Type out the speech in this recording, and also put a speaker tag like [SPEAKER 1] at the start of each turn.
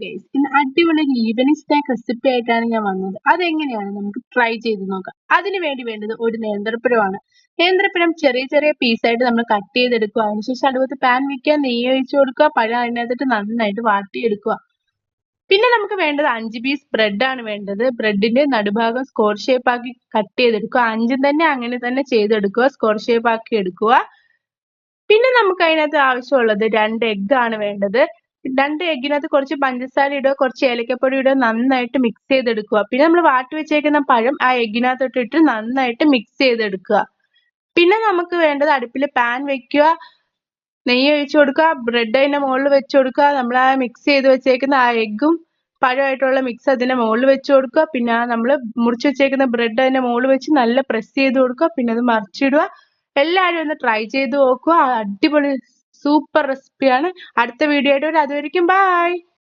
[SPEAKER 1] Guys, ഇന്ന് അടിപൊളി ഒരു ഈവനിങ് സ്നാക്ക് റെസിപ്പി ആയിട്ടാണ് ഞാൻ വന്നത്. അതെങ്ങനെയാണ് നമുക്ക് ട്രൈ ചെയ്ത് നോക്കാം. അതിന് വേണ്ടത് ഒരു നേന്ത്രപ്പഴമാണ്. നേന്ത്രപ്പഴം ചെറിയ ചെറിയ പീസായിട്ട് നമ്മൾ കട്ട് ചെയ്തെടുക്കുക. അതിനുശേഷം അടുപ്പത്ത് പാൻ വെക്കുക, നെയ്യ് ഒഴിച്ചു കൊടുക്കുക, പഴം അതിനകത്തിട്ട് നന്നായിട്ട് വാട്ടിയെടുക്കുക. പിന്നെ നമുക്ക് വേണ്ടത് 5 പീസ് ബ്രെഡ് ആണ് വേണ്ടത്. ബ്രെഡിന്റെ നടുഭാഗം സ്ക്വയർ ഷേപ്പ് ആക്കി കട്ട് ചെയ്തെടുക്കുക. 5 തന്നെ അങ്ങനെ തന്നെ ചെയ്തെടുക്കുക, സ്ക്വയർ ഷേപ്പ് ആക്കി എടുക്കുക. പിന്നെ നമുക്ക് അതിനകത്ത് ആവശ്യമുള്ളത് 2 എഗ് ആണ് വേണ്ടത്. 2 എഗ്ഗിനകത്ത് കുറച്ച് പഞ്ചസാര ഇടുക, കുറച്ച് ഏലക്കപ്പൊടി ഇടുക, നന്നായിട്ട് മിക്സ് ചെയ്തെടുക്കുക. പിന്നെ നമ്മൾ വാട്ടി വെച്ചേക്കുന്ന പഴം ആ എഗ്ഗിനകത്തോട്ട് ഇട്ട് നന്നായിട്ട് മിക്സ് ചെയ്തെടുക്കുക. പിന്നെ നമുക്ക് വേണ്ടത് അടുപ്പിൽ പാൻ വെക്കുക, നെയ്യ് ഒഴിച്ചു കൊടുക്കുക, ബ്രെഡ് അതിന്റെ മുകളിൽ വെച്ച് കൊടുക്കുക. നമ്മൾ ആ മിക്സ് ചെയ്ത് വെച്ചേക്കുന്ന ആ എഗ്ഗും പഴമായിട്ടുള്ള മിക്സ് അതിന്റെ മുകളിൽ വെച്ച് കൊടുക്കുക. പിന്നെ നമ്മൾ മുറിച്ച് വെച്ചേക്കുന്ന ബ്രെഡ് അതിന്റെ മുകളിൽ വെച്ച് നല്ല പ്രസ് ചെയ്ത് കൊടുക്കുക. പിന്നെ അത് മറിച്ചിടുക. എല്ലാവരും ഒന്ന് ട്രൈ ചെയ്ത് നോക്കുക. അടിപൊളി സൂപ്പർ റെസിപ്പിയാണ്. അടുത്ത വീഡിയോ ആയിട്ട് വരാം. അതുവരെയ്ക്കും ബൈ.